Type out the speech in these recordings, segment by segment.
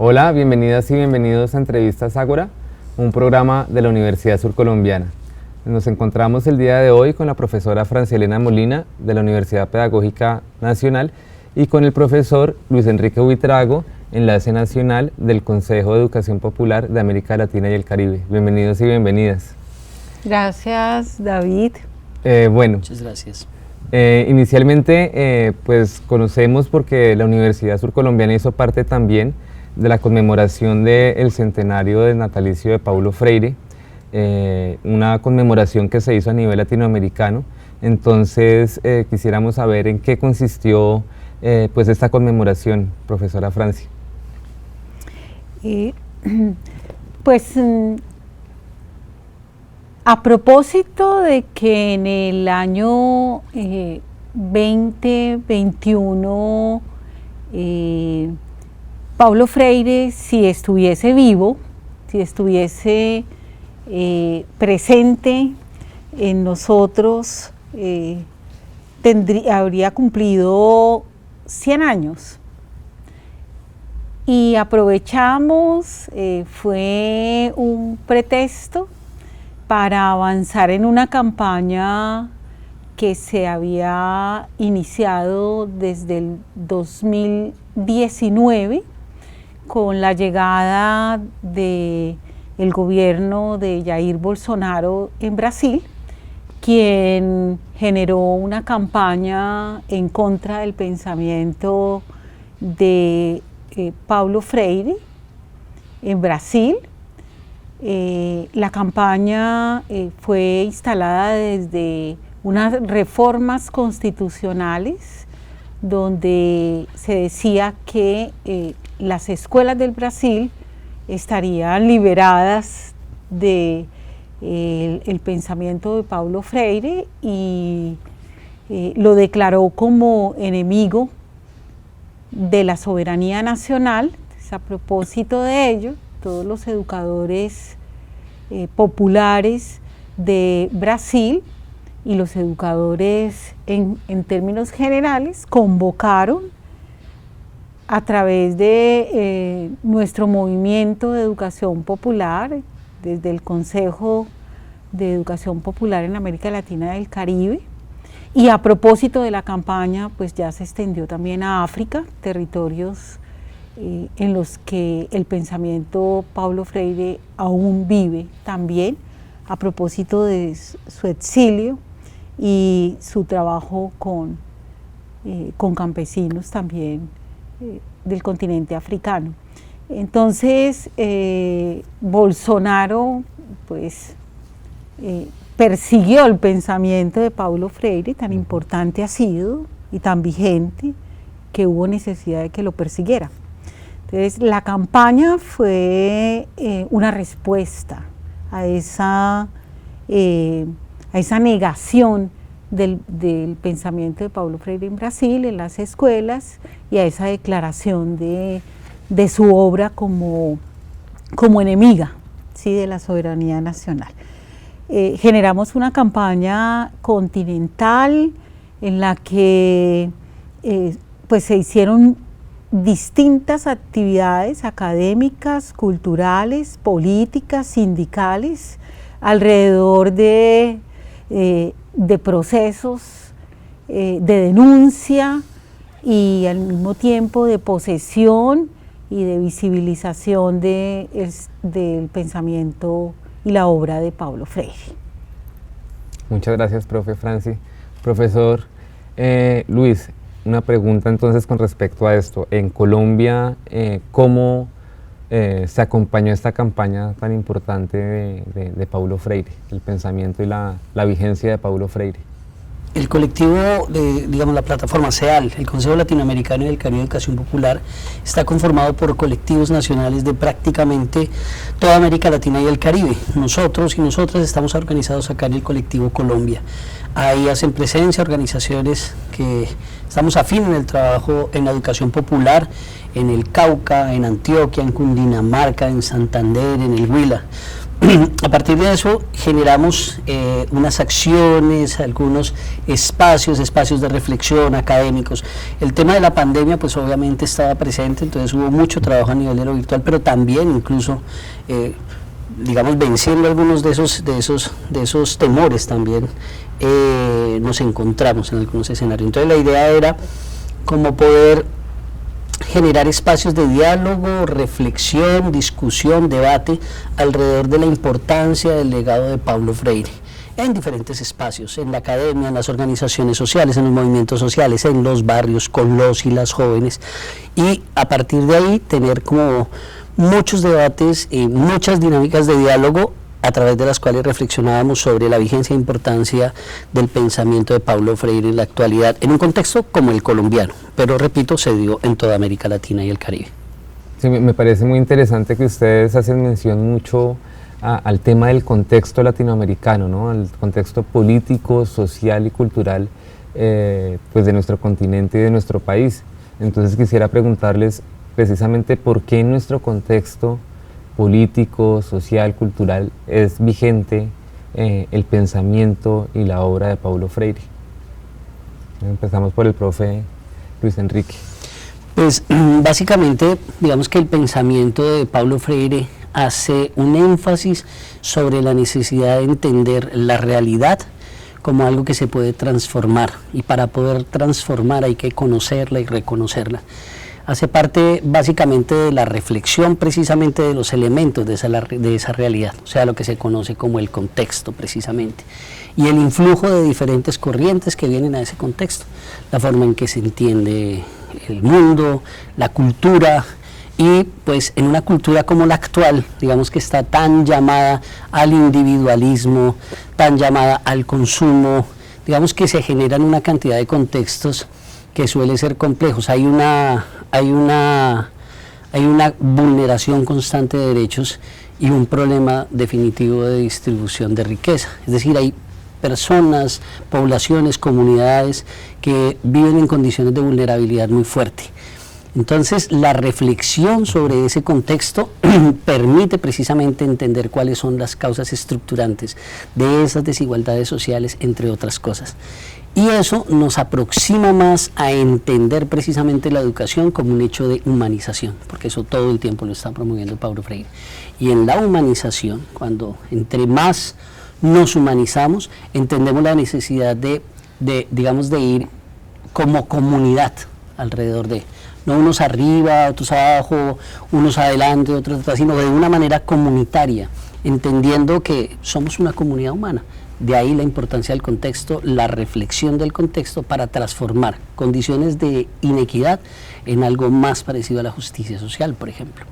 Hola, bienvenidas y bienvenidos a Entrevistas Ágora, un programa de la Universidad Surcolombiana. Nos encontramos el día de hoy con la profesora Francielena Molina de la Universidad Pedagógica Nacional y con el profesor Luis Enrique Buitrago, enlace nacional del Consejo de Educación Popular de América Latina y el Caribe. Bienvenidos y bienvenidas. Gracias, David. Muchas gracias. Inicialmente, pues conocemos porque la Universidad Surcolombiana hizo parte también de la conmemoración del centenario del natalicio de Paulo Freire, una conmemoración que se hizo a nivel latinoamericano. Entonces quisiéramos saber en qué consistió pues esta conmemoración, profesora Franci. A propósito de que en el año 2021 Paulo Freire, si estuviese vivo, si estuviese presente en nosotros, habría cumplido 100 años. Y aprovechamos, fue un pretexto para avanzar en una campaña que se había iniciado desde el 2019 con la llegada del gobierno de Jair Bolsonaro en Brasil, quien generó una campaña en contra del pensamiento de Paulo Freire en Brasil. La campaña fue instalada desde unas reformas constitucionales donde se decía que las escuelas del Brasil estarían liberadas del pensamiento de Paulo Freire y lo declaró como enemigo de la soberanía nacional. Entonces, a propósito de ello, todos los educadores populares de Brasil y los educadores en términos generales convocaron a través de nuestro movimiento de educación popular, desde el Consejo de Educación Popular en América Latina y el Caribe, y a propósito de la campaña, pues ya se extendió también a África, territorios en los que el pensamiento Paulo Freire aún vive también, a propósito de su exilio y su trabajo con campesinos también del continente africano. Entonces, Bolsonaro pues persiguió el pensamiento de Paulo Freire, tan importante ha sido y tan vigente que hubo necesidad de que lo persiguiera. Entonces, la campaña fue una respuesta a esa negación del pensamiento de Paulo Freire en Brasil, en las escuelas, y a esa declaración de su obra como enemiga, ¿sí?, de la soberanía nacional. Generamos una campaña continental en la que pues se hicieron distintas actividades académicas, culturales, políticas, sindicales, alrededor de procesos de denuncia y al mismo tiempo de posesión y de visibilización del pensamiento y la obra de Paulo Freire. Muchas gracias, profe Franci. Profesor Luis, una pregunta entonces con respecto a esto. En Colombia, ¿cómo se acompañó esta campaña tan importante de Paulo Freire, el pensamiento y la vigencia de Paulo Freire? El colectivo digamos, la plataforma CEAL, el Consejo Latinoamericano y del Caribe de Educación Popular, está conformado por colectivos nacionales de prácticamente toda América Latina y el Caribe. Nosotros y nosotras estamos organizados acá en el colectivo Colombia. Ahí hacen presencia organizaciones que estamos afines en el trabajo en la educación popular, en el Cauca, en Antioquia, en Cundinamarca, en Santander, en el Huila. a partir de eso generamos unas acciones, algunos espacios de reflexión académicos. El tema de la pandemia pues obviamente estaba presente, entonces hubo mucho trabajo a nivel de lo virtual, pero también incluso digamos venciendo algunos de esos temores también nos encontramos en algunos escenarios. Entonces la idea era como poder generar espacios de diálogo, reflexión, discusión, debate alrededor de la importancia del legado de Paulo Freire en diferentes espacios, en la academia, en las organizaciones sociales, en los movimientos sociales, en los barrios, con los y las jóvenes, y a partir de ahí tener como muchos debates y muchas dinámicas de diálogo a través de las cuales reflexionábamos sobre la vigencia e importancia del pensamiento de Paulo Freire en la actualidad, en un contexto como el colombiano, pero repito, se dio en toda América Latina y el Caribe. Sí, me parece muy interesante que ustedes hacen mención mucho al tema del contexto latinoamericano, ¿no? Al contexto político, social y cultural pues de nuestro continente y de nuestro país. Entonces quisiera preguntarles precisamente por qué en nuestro contexto político, social, cultural, es vigente el pensamiento y la obra de Paulo Freire. Empezamos por el profe Luis Enrique. Pues básicamente, digamos que el pensamiento de Paulo Freire hace un énfasis sobre la necesidad de entender la realidad como algo que se puede transformar, y para poder transformar hay que conocerla y reconocerla. Hace parte básicamente de la reflexión precisamente de los elementos de esa realidad, o sea, lo que se conoce como el contexto precisamente, y el influjo de diferentes corrientes que vienen a ese contexto, la forma en que se entiende el mundo, la cultura, y pues en una cultura como la actual, digamos que está tan llamada al individualismo, tan llamada al consumo, digamos que se generan una cantidad de contextos que suelen ser complejos. Hay una vulneración constante de derechos y un problema definitivo de distribución de riqueza. Es decir, hay personas, poblaciones, comunidades que viven en condiciones de vulnerabilidad muy fuerte. Entonces, la reflexión sobre ese contexto permite precisamente entender cuáles son las causas estructurantes de esas desigualdades sociales, entre otras cosas. Y eso nos aproxima más a entender precisamente la educación como un hecho de humanización, porque eso todo el tiempo lo está promoviendo Paulo Freire. Y en la humanización, cuando entre más nos humanizamos, entendemos la necesidad de ir como comunidad alrededor de, no unos arriba, otros abajo, unos adelante, otros atrás, sino de una manera comunitaria, entendiendo que somos una comunidad humana. De ahí la importancia del contexto, la reflexión del contexto para transformar condiciones de inequidad en algo más parecido a la justicia social, por ejemplo.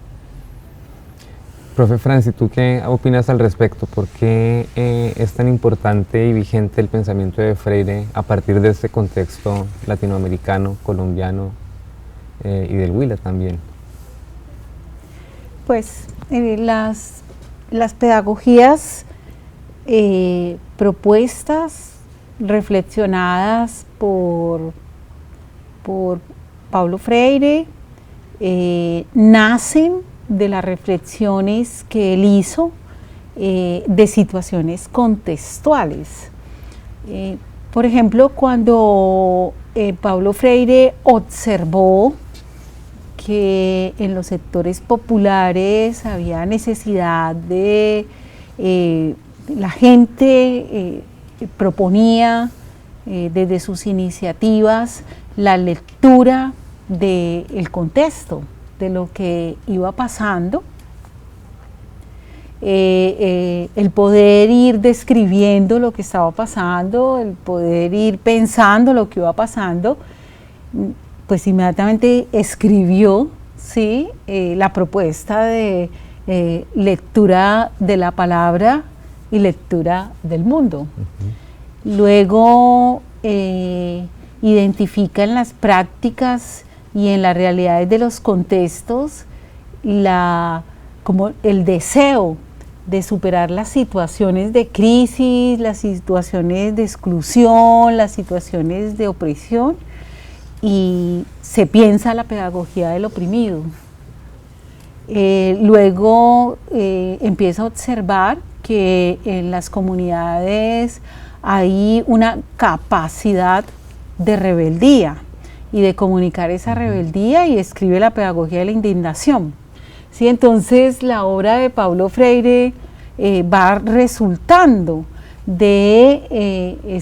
Profe Franci, ¿tú qué opinas al respecto? ¿Por qué es tan importante y vigente el pensamiento de Freire a partir de este contexto latinoamericano, colombiano y del Huila también? Pues las pedagogías propuestas, reflexionadas por Paulo Freire, nacen de las reflexiones que él hizo de situaciones contextuales. Por ejemplo, cuando Paulo Freire observó que en los sectores populares había necesidad de la gente proponía desde sus iniciativas la lectura del contexto, de lo que iba pasando, el poder ir describiendo lo que estaba pasando, el poder ir pensando lo que iba pasando, pues inmediatamente escribió, ¿sí?, la propuesta de lectura de la palabra y lectura del mundo. Luego identifica en las prácticas y en las realidades de los contextos como el deseo de superar las situaciones de crisis, las situaciones de exclusión, las situaciones de opresión, y se piensa la pedagogía del oprimido. Luego empieza a observar que en las comunidades hay una capacidad de rebeldía y de comunicar esa rebeldía, y escribe La pedagogía de la indignación. ¿Sí? Entonces la obra de Paulo Freire va resultando de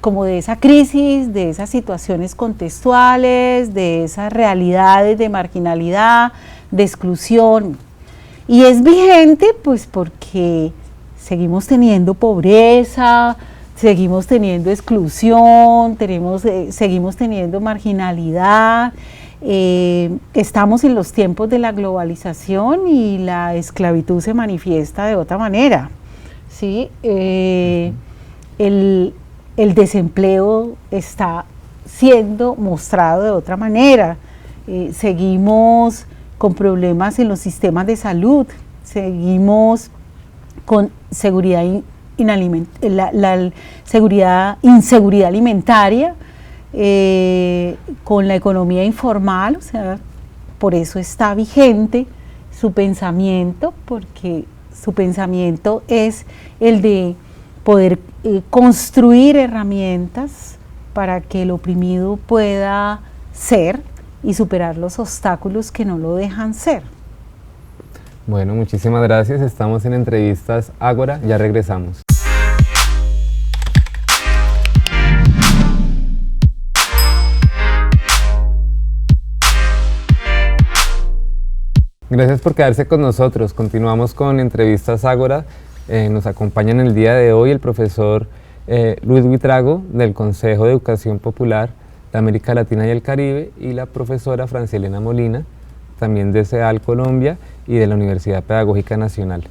como de esa crisis, de esas situaciones contextuales, de esas realidades de marginalidad, de exclusión. Y es vigente pues porque seguimos teniendo pobreza, seguimos teniendo exclusión, seguimos teniendo marginalidad, estamos en los tiempos de la globalización y la esclavitud se manifiesta de otra manera, ¿sí? El desempleo está siendo mostrado de otra manera, seguimos con problemas en los sistemas de salud, seguimos con inseguridad alimentaria, con la economía informal, o sea, por eso está vigente su pensamiento, porque su pensamiento es el de poder construir herramientas para que el oprimido pueda ser y superar los obstáculos que no lo dejan ser. Bueno, muchísimas gracias. Estamos en Entrevistas Ágora, ya regresamos. Gracias por quedarse con nosotros. Continuamos con Entrevistas Ágora. Nos acompaña en el día de hoy el profesor Luis Buitrago del Consejo de Educación Popular de América Latina y el Caribe, y la profesora Francielena Molina, también de CEAL Colombia y de la Universidad Pedagógica Nacional.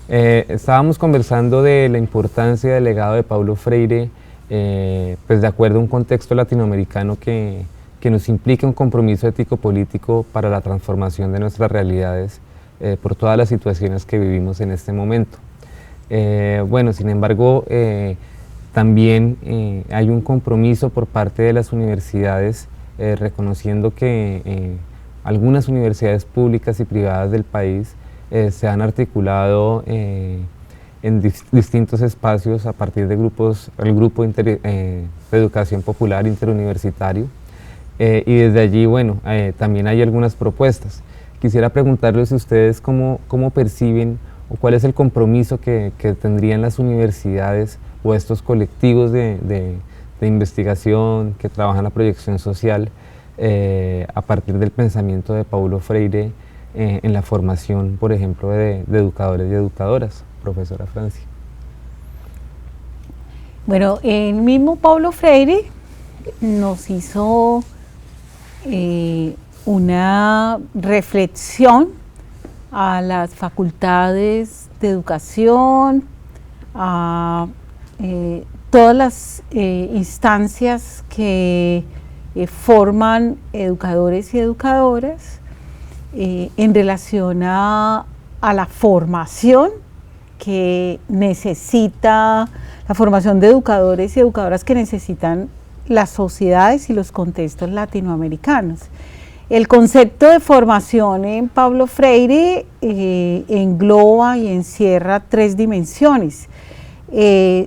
Estábamos conversando de la importancia del legado de Paulo Freire, pues de acuerdo a un contexto latinoamericano que nos implica un compromiso ético-político para la transformación de nuestras realidades por todas las situaciones que vivimos en este momento. Bueno, sin embargo, también hay un compromiso por parte de las universidades, reconociendo que algunas universidades públicas y privadas del país se han articulado en distintos espacios a partir de el grupo de educación popular interuniversitario, y desde allí, bueno, también hay algunas propuestas. Quisiera preguntarles a ustedes cómo perciben o cuál es el compromiso que tendrían las universidades o estos colectivos de investigación que trabajan la proyección social a partir del pensamiento de Paulo Freire en la formación, por ejemplo, de educadores y educadoras. Profesora Francia. Bueno, el mismo Paulo Freire nos hizo una reflexión a las facultades de educación, a todas las instancias que forman educadores y educadoras en relación a la formación que necesita, la formación de educadores y educadoras que necesitan las sociedades y los contextos latinoamericanos. El concepto de formación en Paulo Freire engloba y encierra 3 dimensiones.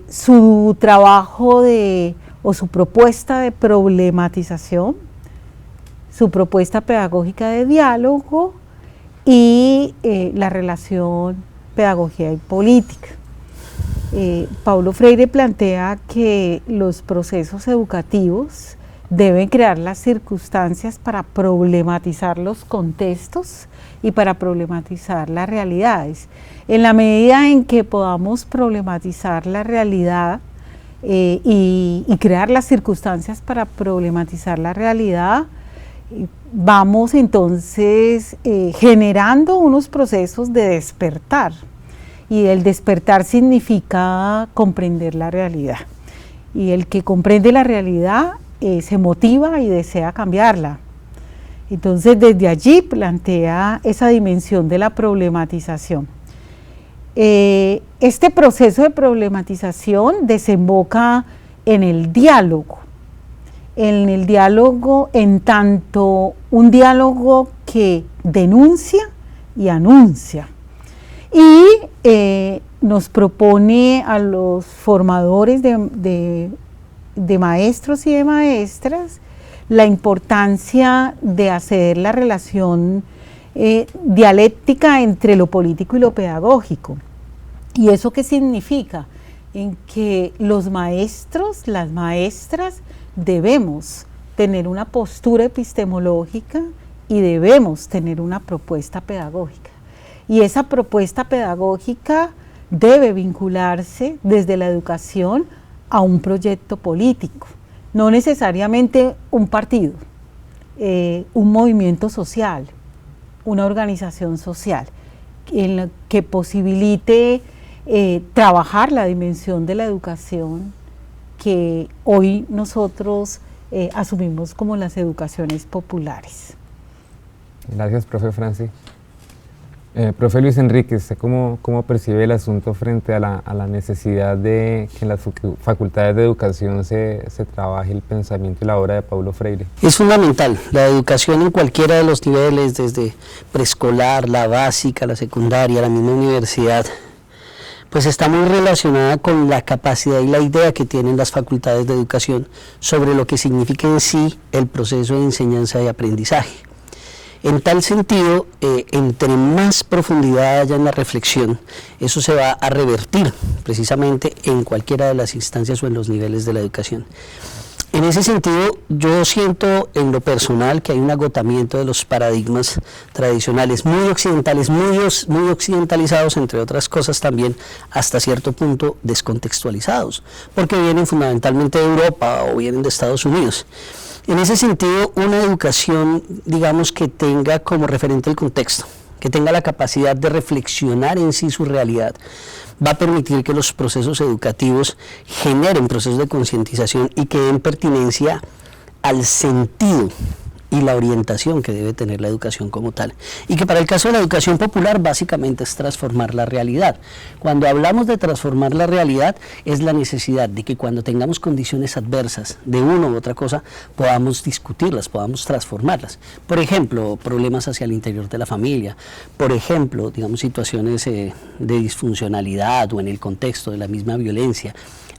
Su trabajo o su propuesta de problematización, su propuesta pedagógica de diálogo y la relación pedagogía y política. Paulo Freire plantea que los procesos educativos deben crear las circunstancias para problematizar los contextos y para problematizar las realidades. En la medida en que podamos problematizar la realidad y crear las circunstancias para problematizar la realidad, vamos entonces generando unos procesos de despertar, y el despertar significa comprender la realidad, y el que comprende la realidad se motiva y desea cambiarla. Entonces desde allí plantea esa dimensión de la problematización. Este proceso de problematización desemboca en el diálogo, en tanto un diálogo que denuncia y anuncia, y nos propone a los formadores de maestros y de maestras la importancia de hacer la relación dialéctica entre lo político y lo pedagógico. ¿Y eso qué significa? En que los maestros, las maestras, debemos tener una postura epistemológica y debemos tener una propuesta pedagógica. Y esa propuesta pedagógica debe vincularse desde la educación a un proyecto político, no necesariamente un partido, un movimiento social, una organización social, en la que posibilite trabajar la dimensión de la educación que hoy nosotros asumimos como las educaciones populares. Gracias, profe Franci. Profe Luis Enrique, ¿usted cómo percibe el asunto frente a la necesidad de que en las facultades de educación se trabaje el pensamiento y la obra de Paulo Freire? Es fundamental, la educación en cualquiera de los niveles, desde preescolar, la básica, la secundaria, la misma universidad, pues está muy relacionada con la capacidad y la idea que tienen las facultades de educación sobre lo que significa en sí el proceso de enseñanza y aprendizaje. En tal sentido, entre más profundidad haya en la reflexión, eso se va a revertir precisamente en cualquiera de las instancias o en los niveles de la educación. En ese sentido, yo siento en lo personal que hay un agotamiento de los paradigmas tradicionales, muy occidentales, muy occidentalizados, entre otras cosas también hasta cierto punto descontextualizados, porque vienen fundamentalmente de Europa o vienen de Estados Unidos. En ese sentido, una educación, digamos, que tenga como referente el contexto, que tenga la capacidad de reflexionar en sí su realidad, va a permitir que los procesos educativos generen procesos de concientización y que den pertinencia al sentido y la orientación que debe tener la educación como tal. Y que para el caso de la educación popular básicamente es transformar la realidad. Cuando hablamos de transformar la realidad es la necesidad de que cuando tengamos condiciones adversas de una u otra cosa podamos discutirlas, podamos transformarlas. Por ejemplo, problemas hacia el interior de la familia, por ejemplo, digamos situaciones de disfuncionalidad o en el contexto de la misma violencia.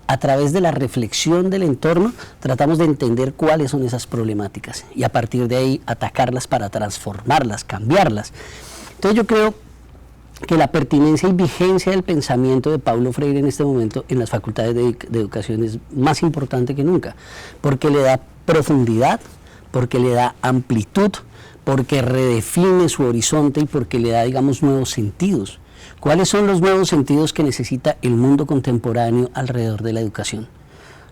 A través de la reflexión del entorno tratamos de entender cuáles son esas problemáticas y a partir de ahí atacarlas para transformarlas, cambiarlas. Entonces yo creo que la pertinencia y vigencia del pensamiento de Paulo Freire en este momento en las facultades de educación es más importante que nunca, porque le da profundidad, porque le da amplitud, porque redefine su horizonte y porque le da, digamos, nuevos sentidos. ¿Cuáles son los nuevos sentidos que necesita el mundo contemporáneo alrededor de la educación?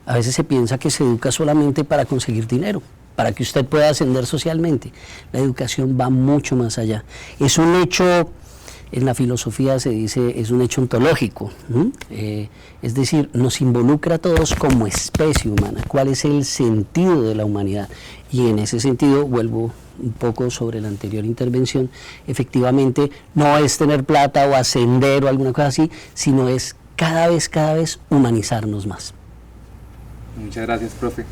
A veces se piensa que se educa solamente para conseguir dinero, para que usted pueda ascender socialmente. La educación va mucho más allá. Es un hecho, en la filosofía se dice, es un hecho ontológico, es decir, nos involucra a todos como especie humana. ¿Cuál es el sentido de la humanidad? Y en ese sentido, vuelvo un poco sobre la anterior intervención, efectivamente no es tener plata o ascender o alguna cosa así, sino es cada vez humanizarnos más. Muchas gracias, profe.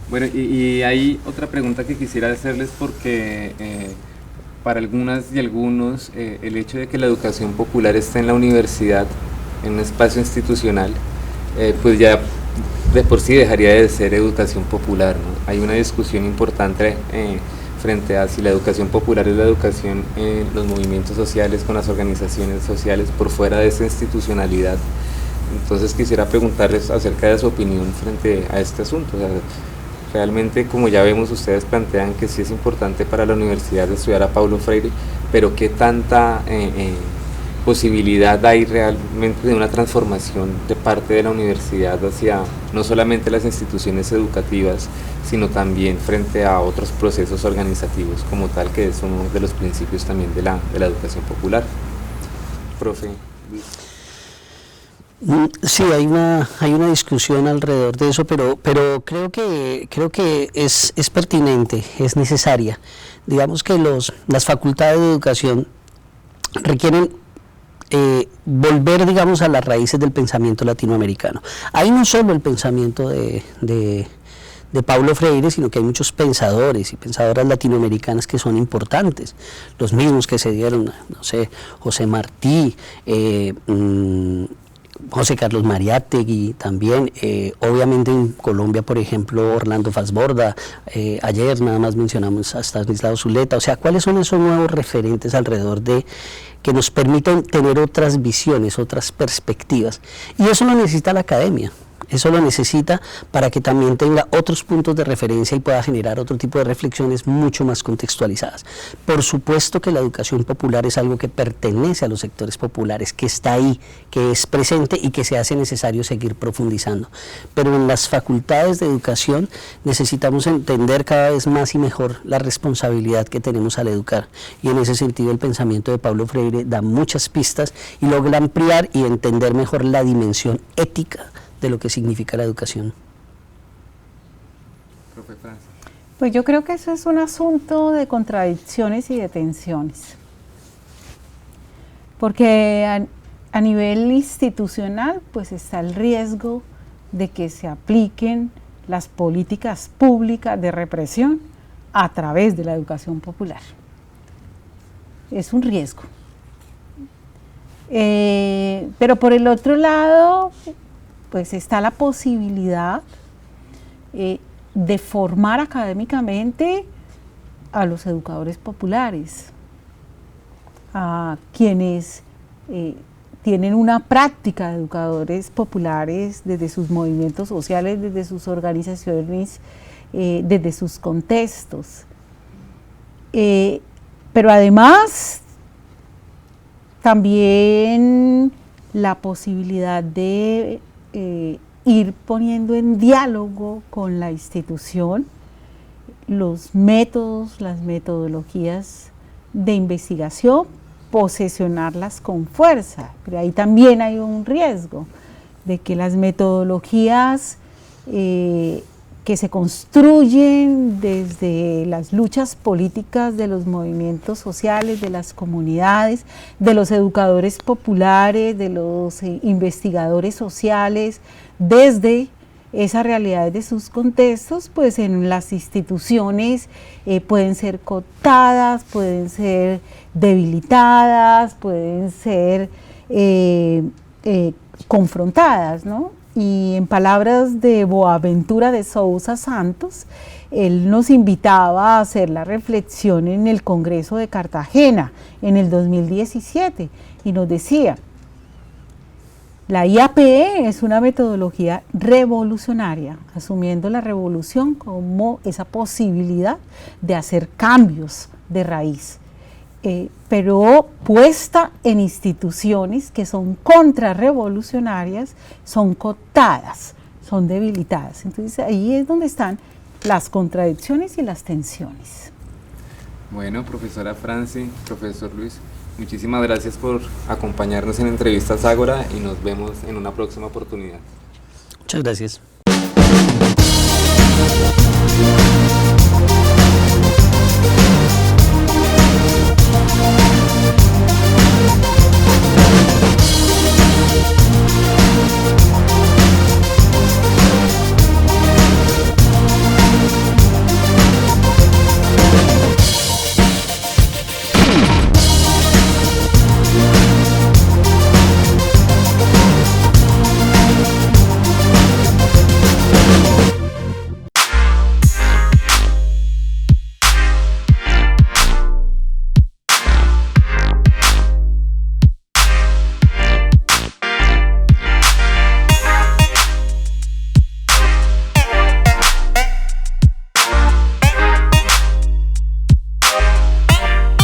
Bueno, y hay otra pregunta que quisiera hacerles porque para algunas y algunos el hecho de que la educación popular esté en la universidad, en un espacio institucional, pues ya de por sí dejaría de ser educación popular, ¿no? Hay una discusión importante frente a si la educación popular es la educación en los movimientos sociales, con las organizaciones sociales, por fuera de esa institucionalidad. Entonces quisiera preguntarles acerca de su opinión frente a este asunto. O sea, realmente, como ya vemos, ustedes plantean que sí es importante para la universidad estudiar a Paulo Freire, pero ¿qué tanta posibilidad hay realmente de una transformación de parte de la universidad hacia no solamente las instituciones educativas, sino también frente a otros procesos organizativos como tal, que es uno de los principios también de la educación popular? Profe Luis. Sí, hay una discusión alrededor de eso, pero creo que es pertinente, es necesaria. Digamos que las facultades de educación requieren volver, digamos, a las raíces del pensamiento latinoamericano. Ahí no solo el pensamiento de de Paulo Freire, sino que hay muchos pensadores y pensadoras latinoamericanas que son importantes, los mismos que se dieron, no sé, José Martí, José Carlos Mariátegui también, obviamente en Colombia, por ejemplo, Orlando Fassborda, ayer nada más mencionamos a Stanislao Zuleta. O sea, ¿cuáles son esos nuevos referentes alrededor de que nos permitan tener otras visiones, otras perspectivas? Y eso lo necesita la academia. Eso lo necesita para que también tenga otros puntos de referencia y pueda generar otro tipo de reflexiones mucho más contextualizadas. Por supuesto que la educación popular es algo que pertenece a los sectores populares, que está ahí, que es presente y que se hace necesario seguir profundizando. Pero en las facultades de educación necesitamos entender cada vez más y mejor la responsabilidad que tenemos al educar. Y en ese sentido el pensamiento de Paulo Freire da muchas pistas y logra ampliar y entender mejor la dimensión ética de lo que significa la educación. Profe Francis. Pues yo creo que eso es un asunto de contradicciones y de tensiones. Porque a nivel institucional, pues está el riesgo de que se apliquen las políticas públicas de represión a través de la educación popular. Es un riesgo. Pero por el otro lado, pues está la posibilidad de formar académicamente a los educadores populares, a quienes tienen una práctica de educadores populares desde sus movimientos sociales, desde sus organizaciones, desde sus contextos. Pero además, también la posibilidad de ir poniendo en diálogo con la institución los métodos, las metodologías de investigación, posesionarlas con fuerza. Pero ahí también hay un riesgo de que las metodologías que se construyen desde las luchas políticas de los movimientos sociales, de las comunidades, de los educadores populares, de los investigadores sociales, desde esas realidades de sus contextos, pues en las instituciones pueden ser cooptadas, pueden ser debilitadas, pueden ser confrontadas, ¿no? Y en palabras de Boaventura de Sousa Santos, él nos invitaba a hacer la reflexión en el Congreso de Cartagena en el 2017 y nos decía: la IAPE es una metodología revolucionaria, asumiendo la revolución como esa posibilidad de hacer cambios de raíz, pero puesta en instituciones que son contrarrevolucionarias, son cooptadas, son debilitadas. Entonces ahí es donde están las contradicciones y las tensiones. Bueno, profesora Franci, profesor Luis, muchísimas gracias por acompañarnos en Entrevistas Ágora y nos vemos en una próxima oportunidad. Muchas gracias.